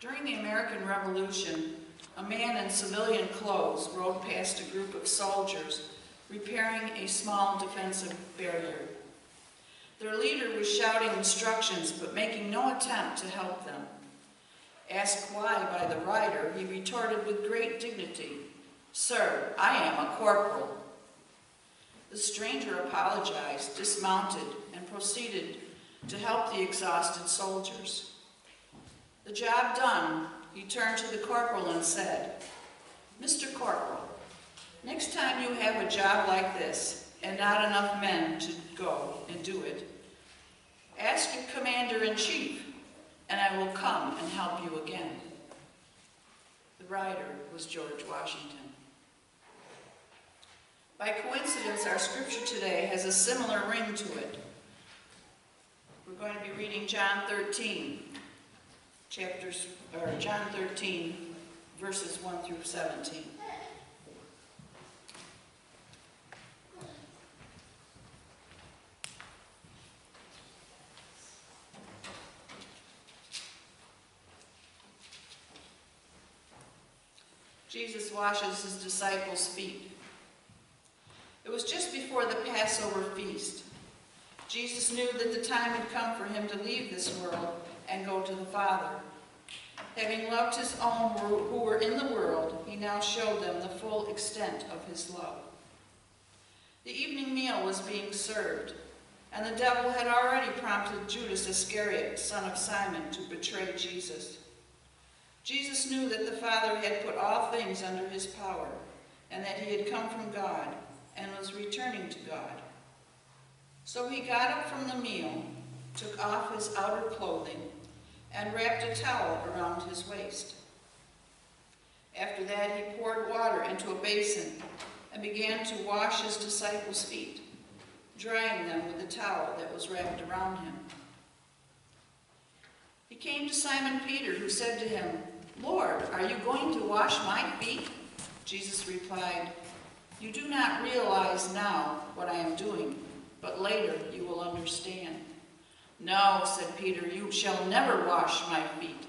During the American Revolution, a man in civilian clothes rode past a group of soldiers repairing a small defensive barrier. Their leader was shouting instructions but making no attempt to help them. Asked why by the rider, he retorted with great dignity, "Sir, I am a corporal." The stranger apologized, dismounted, and proceeded to help the exhausted soldiers. The job done, he turned to the corporal and said, "Mr. Corporal, next time you have a job like this and not enough men to go and do it, ask your commander-in-chief, and I will come and help you again." The rider was George Washington. By coincidence, our scripture today has a similar ring to it. We're going to be reading John 13, verses 1 through 17. Jesus washes his disciples' feet. It was just before the Passover feast. Jesus knew that the time had come for him to leave this world and go to the Father. Having loved his own who were in the world, he now showed them the full extent of his love. The evening meal was being served, and the devil had already prompted Judas Iscariot, son of Simon, to betray Jesus. Jesus knew that the Father had put all things under his power, and that he had come from God and was returning to God. So he got up from the meal, took off his outer clothing, and wrapped a towel around his waist. After that, he poured water into a basin and began to wash his disciples' feet, drying them with the towel that was wrapped around him. He came to Simon Peter, who said to him, "Lord, are you going to wash my feet?" Jesus replied, "You do not realize now what I am doing, but later you will understand." "No," said Peter, "you shall never wash my feet."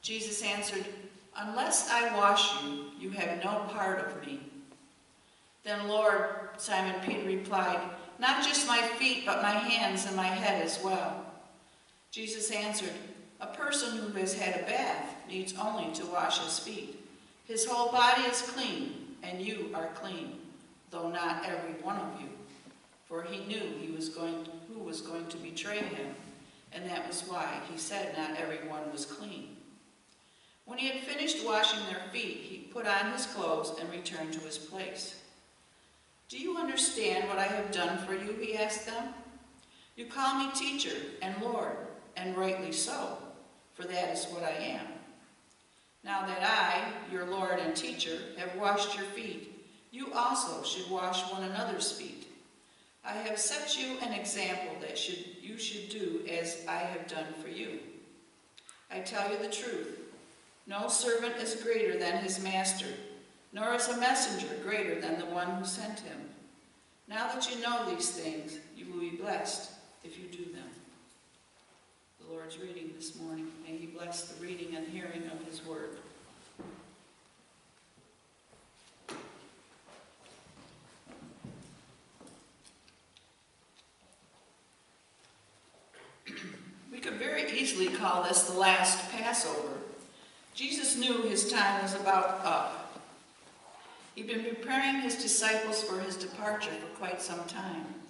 Jesus answered, "Unless I wash you, you have no part of me." "Then, Lord," Simon Peter replied, "not just my feet, but my hands and my head as well." Jesus answered, "A person who has had a bath needs only to wash his feet. His whole body is clean, and you are clean, though not every one of you." For he knew who was going to betray him, and that was why he said not everyone was clean. When he had finished washing their feet, he put on his clothes and returned to his place. "Do you understand what I have done for you?" he asked them. "You call me teacher and Lord, and rightly so, for that is what I am. Now that I, your Lord and teacher, have washed your feet, you also should wash one another's feet. I have set you an example that you should do as I have done for you. I tell you the truth, no servant is greater than his master, nor is a messenger greater than the one who sent him. Now that you know these things, you will be blessed if you do them." The Lord's reading this morning. May he bless the reading and hearing of his word. We could very easily call this the last Passover. Jesus knew his time was about up. He'd been preparing his disciples for his departure for quite some time,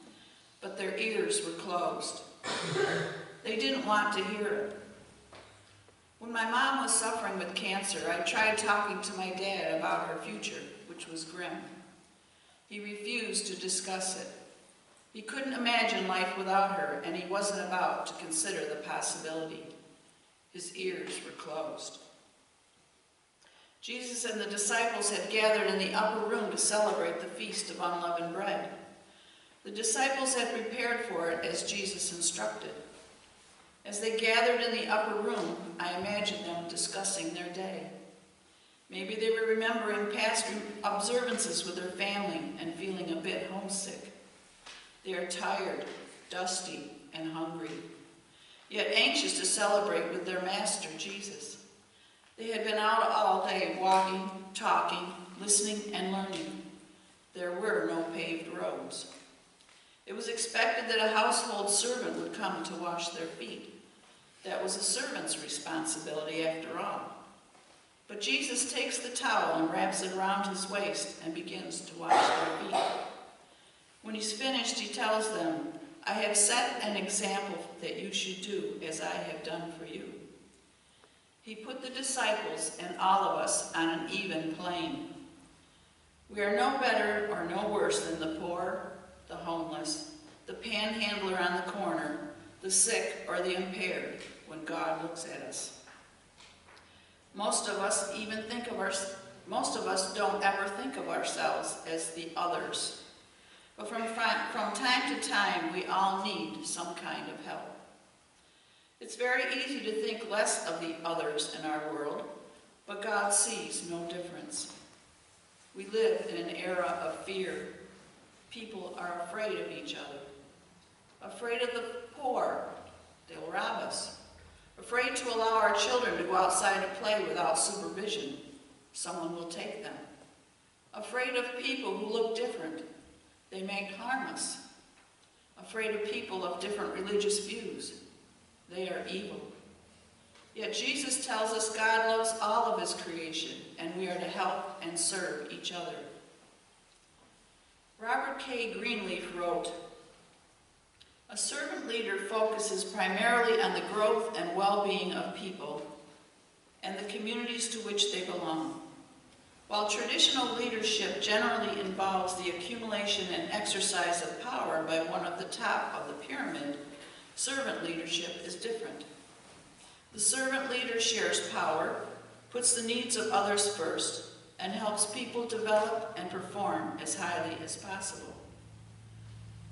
but their ears were closed. They didn't want to hear it. When my mom was suffering with cancer, I tried talking to my dad about her future, which was grim. He refused to discuss it. He couldn't imagine life without her, and he wasn't about to consider the possibility. His ears were closed. Jesus and the disciples had gathered in the upper room to celebrate the Feast of Unleavened Bread. The disciples had prepared for it as Jesus instructed. As they gathered in the upper room, I imagined them discussing their day. Maybe they were remembering past observances with their family and feeling a bit homesick. They are tired, dusty, and hungry, yet anxious to celebrate with their Master, Jesus. They had been out all day walking, talking, listening, and learning. There were no paved roads. It was expected that a household servant would come to wash their feet. That was a servant's responsibility after all. But Jesus takes the towel and wraps it around his waist and begins to wash their feet. When he's finished, he tells them, "I have set an example that you should do as I have done for you." He put the disciples and all of us on an even plane. We are no better or no worse than the poor, the homeless, the panhandler on the corner, the sick or the impaired when God looks at us. Most of us don't ever think of ourselves as the others. But from time to time, we all need some kind of help. It's very easy to think less of the others in our world, but God sees no difference. We live in an era of fear. People are afraid of each other. Afraid of the poor, they'll rob us. Afraid to allow our children to go outside and play without supervision, someone will take them. Afraid of people who look different, they may harm us. Afraid of people of different religious views, they are evil. Yet Jesus tells us God loves all of his creation, and we are to help and serve each other. Robert K. Greenleaf wrote, "A servant leader focuses primarily on the growth and well-being of people and the communities to which they belong. While traditional leadership generally involves the accumulation and exercise of power by one at the top of the pyramid, servant leadership is different. The servant leader shares power, puts the needs of others first, and helps people develop and perform as highly as possible.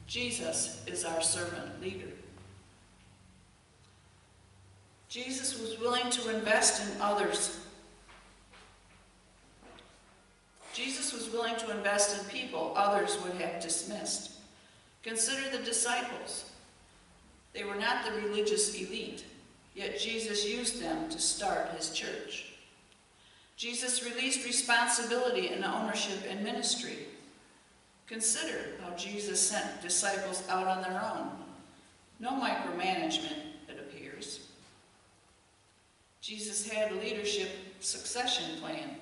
Jesus is our servant leader." Jesus was willing to invest in others. Jesus was willing to invest in people others would have dismissed. Consider the disciples. They were not the religious elite, yet Jesus used them to start his church. Jesus released responsibility and ownership in ministry. Consider how Jesus sent disciples out on their own. No micromanagement, it appears. Jesus had a leadership succession plan.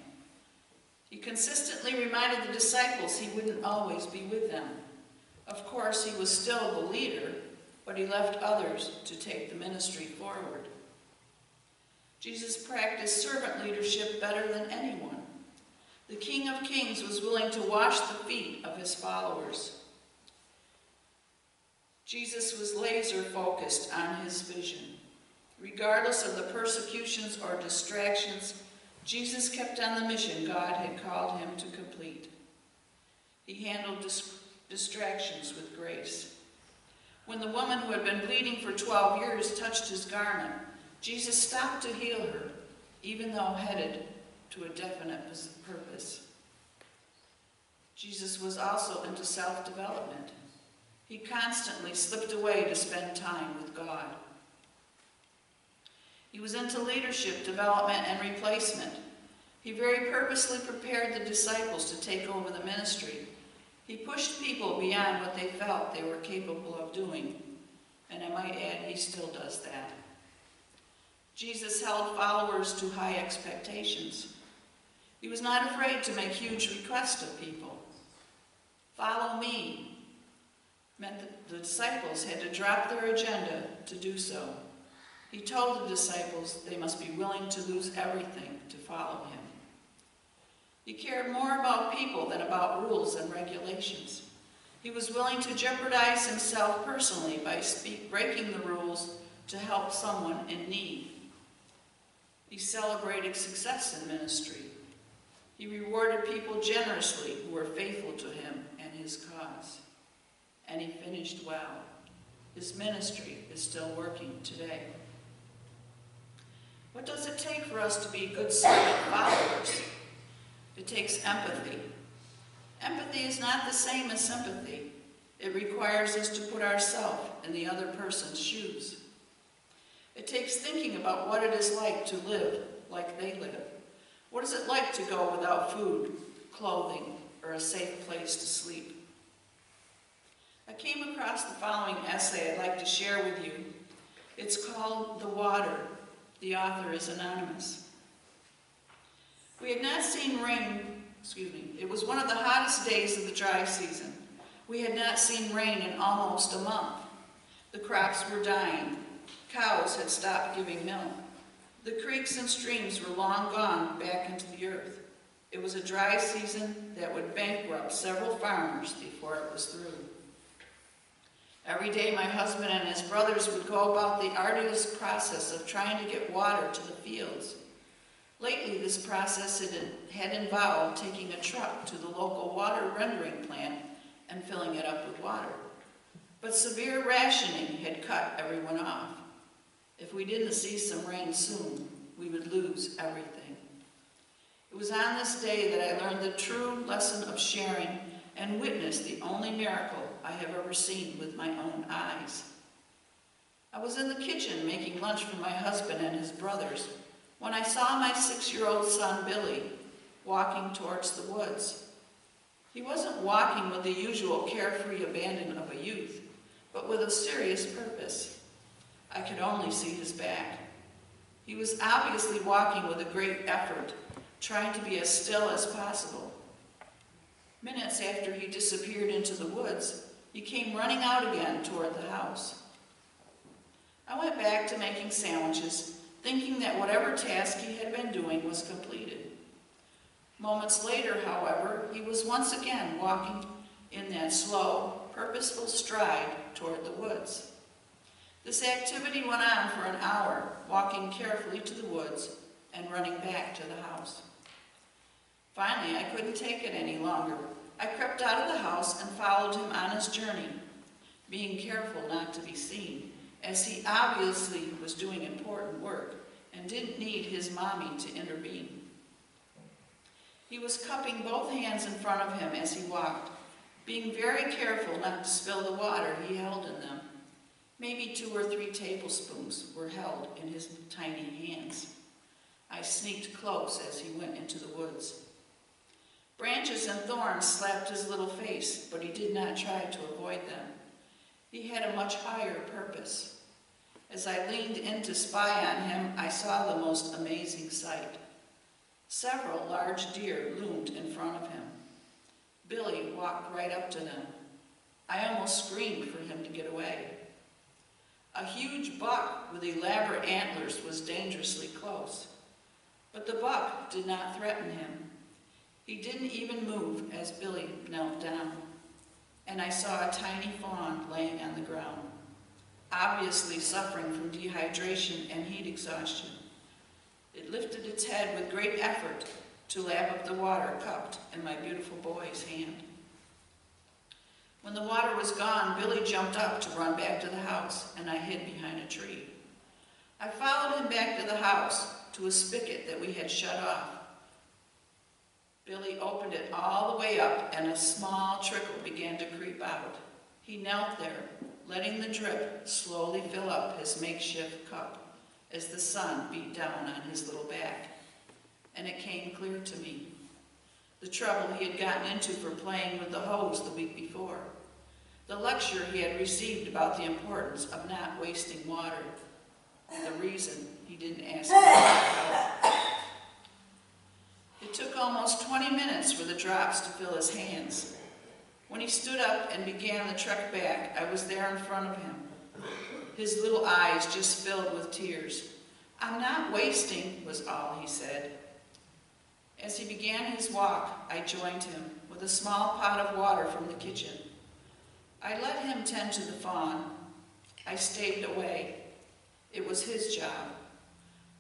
He consistently reminded the disciples he wouldn't always be with them. Of course, he was still the leader, but he left others to take the ministry forward. Jesus practiced servant leadership better than anyone. The King of Kings was willing to wash the feet of his followers. Jesus was laser-focused on his vision. Regardless of the persecutions or distractions, Jesus kept on the mission God had called him to complete. He handled distractions with grace. When the woman who had been bleeding for 12 years touched his garment, Jesus stopped to heal her, even though headed to a definite purpose. Jesus was also into self-development. He constantly slipped away to spend time with God. He was into leadership, development, and replacement. He very purposely prepared the disciples to take over the ministry. He pushed people beyond what they felt they were capable of doing. And I might add, he still does that. Jesus held followers to high expectations. He was not afraid to make huge requests of people. "Follow me" meant that the disciples had to drop their agenda to do so. He told the disciples they must be willing to lose everything to follow him. He cared more about people than about rules and regulations. He was willing to jeopardize himself personally by breaking the rules to help someone in need. He celebrated success in ministry. He rewarded people generously who were faithful to him and his cause. And he finished well. His ministry is still working today. What does it take for us to be good servant followers? It takes empathy. Empathy is not the same as sympathy. It requires us to put ourselves in the other person's shoes. It takes thinking about what it is like to live like they live? What is it like to go without food, clothing, or a safe place to sleep? I came across the following essay I'd like to share with you. It's called The Water. The author is anonymous. We had not seen rain, it was one of the hottest days of the dry season. We had not seen rain in almost a month. The crops were dying. Cows had stopped giving milk. The creeks and streams were long gone back into the earth. It was a dry season that would bankrupt several farmers before it was through. Every day my husband and his brothers would go about the arduous process of trying to get water to the fields. Lately, this process had involved taking a truck to the local water rendering plant and filling it up with water. But severe rationing had cut everyone off. If we didn't see some rain soon, we would lose everything. It was on this day that I learned the true lesson of sharing and witnessed the only miracle I have ever seen with my own eyes. I was in the kitchen making lunch for my husband and his brothers when I saw my 6-year-old son, Billy, walking towards the woods. He wasn't walking with the usual carefree abandon of a youth, but with a serious purpose. I could only see his back. He was obviously walking with a great effort, trying to be as still as possible. Minutes after he disappeared into the woods, he came running out again toward the house. I went back to making sandwiches, thinking that whatever task he had been doing was completed. Moments later, however, he was once again walking in that slow, purposeful stride toward the woods. This activity went on for an hour, walking carefully to the woods and running back to the house. Finally, I couldn't take it any longer. I crept out of the house and followed him on his journey, being careful not to be seen, as he obviously was doing important work and didn't need his mommy to intervene. He was cupping both hands in front of him as he walked, being very careful not to spill the water he held in them. Maybe 2 or 3 tablespoons were held in his tiny hands. I sneaked close as he went into the woods. Branches and thorns slapped his little face, but he did not try to avoid them. He had a much higher purpose. As I leaned in to spy on him, I saw the most amazing sight. Several large deer loomed in front of him. Billy walked right up to them. I almost screamed for him to get away. A huge buck with elaborate antlers was dangerously close, but the buck did not threaten him. He didn't even move as Billy knelt down, and I saw a tiny fawn laying on the ground, obviously suffering from dehydration and heat exhaustion. It lifted its head with great effort to lap up the water cupped in my beautiful boy's hand. When the water was gone, Billy jumped up to run back to the house, and I hid behind a tree. I followed him back to the house, to a spigot that we had shut off. Billy opened it all the way up, and a small trickle began to creep out. He knelt there, letting the drip slowly fill up his makeshift cup as the sun beat down on his little back. And it came clear to me. The trouble he had gotten into for playing with the hose the week before. The lecture he had received about the importance of not wasting water. The reason he didn't ask me for help. It took almost 20 minutes for the drops to fill his hands. When he stood up and began the trek back, I was there in front of him. His little eyes just filled with tears. "I'm not wasting," was all he said. As he began his walk, I joined him with a small pot of water from the kitchen. I let him tend to the fawn. I stayed away. It was his job.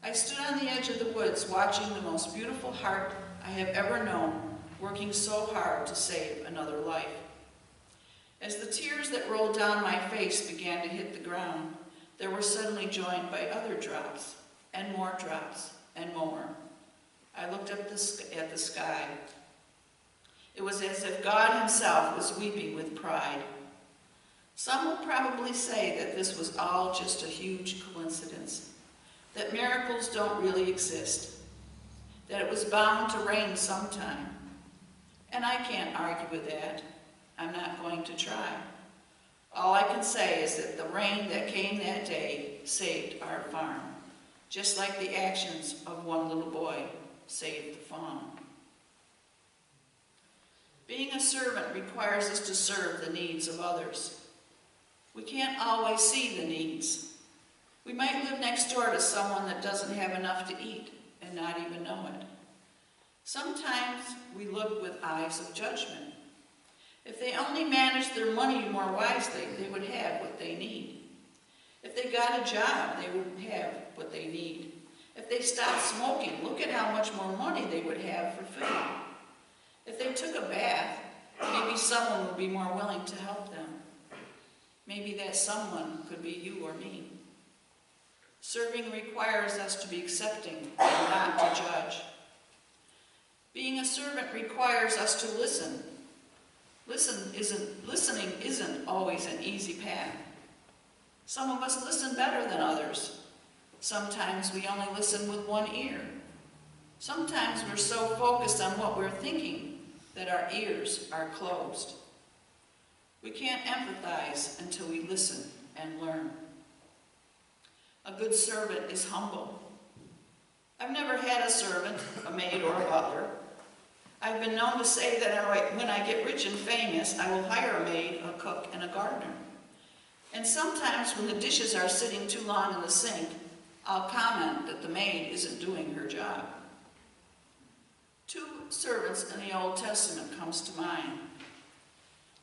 I stood on the edge of the woods watching the most beautiful heart I have ever known, working so hard to save another life. As the tears that rolled down my face began to hit the ground, they were suddenly joined by other drops, and more drops, and more. I looked up at the sky. It was as if God himself was weeping with pride. Some will probably say that this was all just a huge coincidence, that miracles don't really exist, that it was bound to rain sometime. And I can't argue with that. I'm not going to try. All I can say is that the rain that came that day saved our farm, just like the actions of one little boy saved the farm. Being a servant requires us to serve the needs of others. We can't always see the needs. We might live next door to someone that doesn't have enough to eat and not even know it. Sometimes we look with eyes of judgment. If they only managed their money more wisely, they would have what they need. If they got a job, they would have what they need. If they stopped smoking, look at how much more money they would have for food. If they took a bath, maybe someone would be more willing to help them. Maybe that someone could be you or me. Serving requires us to be accepting and not to judge. Being a servant requires us to listen. Listening isn't always an easy path. Some of us listen better than others. Sometimes we only listen with one ear. Sometimes we're so focused on what we're thinking that our ears are closed. We can't empathize until we listen and learn. A good servant is humble. I've never had a servant, a maid, or a butler. I've been known to say that when I get rich and famous, I will hire a maid, a cook, and a gardener. And sometimes when the dishes are sitting too long in the sink, I'll comment that the maid isn't doing her job. Two servants in the Old Testament comes to mind.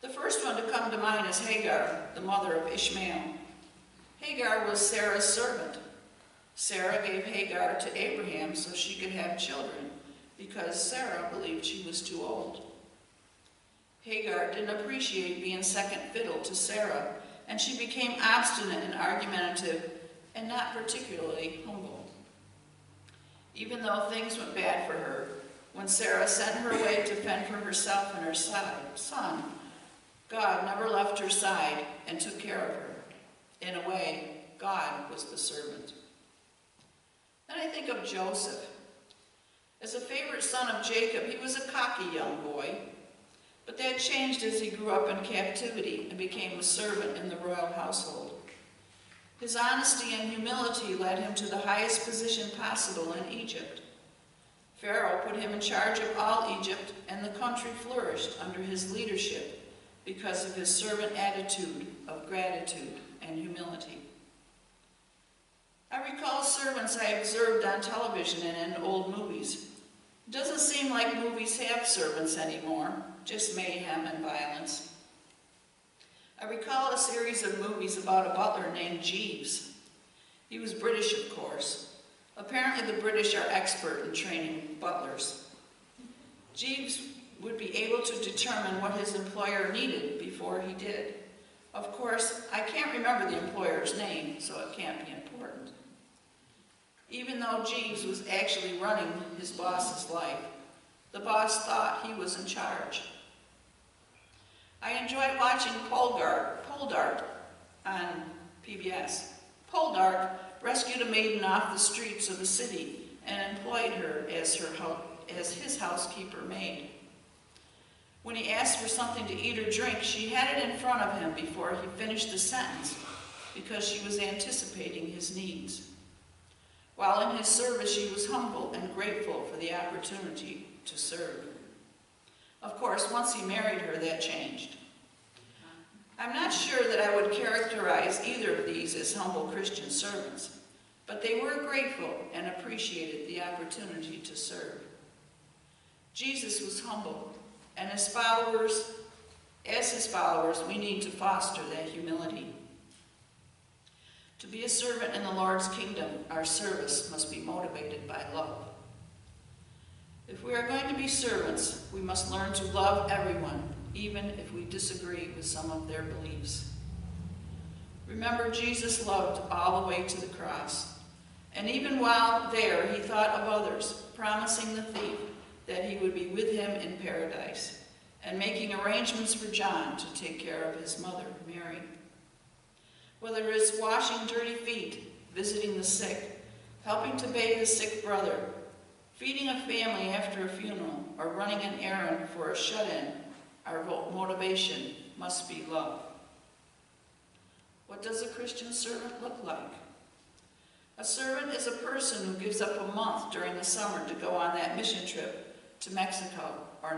The first one to come to mind is Hagar, the mother of Ishmael. Hagar was Sarah's servant. Sarah gave Hagar to Abraham so she could have children, because Sarah believed she was too old. Hagar didn't appreciate being second fiddle to Sarah, and she became obstinate and argumentative and not particularly humble. Even though things went bad for her, when Sarah sent her away to fend for herself and her son, God never left her side and took care of her. In a way, God was the servant. Then I think of Joseph. As a favorite son of Jacob, he was a cocky young boy, but that changed as he grew up in captivity and became a servant in the royal household. His honesty and humility led him to the highest position possible in Egypt. Pharaoh put him in charge of all Egypt, and the country flourished under his leadership because of his servant attitude of gratitude and humility. I recall servants I observed on television and in old movies. It doesn't seem like movies have servants anymore, just mayhem and violence. I recall a series of movies about a butler named Jeeves. He was British, of course. Apparently the British are expert in training butlers. Jeeves would be able to determine what his employer needed before he did. Of course, I can't remember the employer's name, so it can't be important. Even though Jeeves was actually running his boss's life, the boss thought he was in charge. I enjoyed watching Pole Dart on PBS. Pole Dart rescued a maiden off the streets of the city and employed her as his housekeeper maid. When he asked for something to eat or drink, she had it in front of him before he finished the sentence because she was anticipating his needs. While in his service, she was humble and grateful for the opportunity to serve. Of course, once he married her, that changed. I'm not sure that I would characterize either of these as humble Christian servants, but they were grateful and appreciated the opportunity to serve. Jesus was humble, and as his followers, we need to foster that humility. To be a servant in the Lord's kingdom, our service must be motivated by love. If we are going to be servants, we must learn to love everyone, even if we disagree with some of their beliefs. Remember, Jesus loved all the way to the cross. And even while there, he thought of others, promising the thief that he would be with him in paradise, and making arrangements for John to take care of his mother, Mary. Whether it's washing dirty feet, visiting the sick, helping to bathe a sick brother, Feeding a family after a funeral or running an errand for a shut-in, our motivation must be love. What does a Christian servant look like? A servant is a person who gives up a month during the summer to go on that mission trip to Mexico or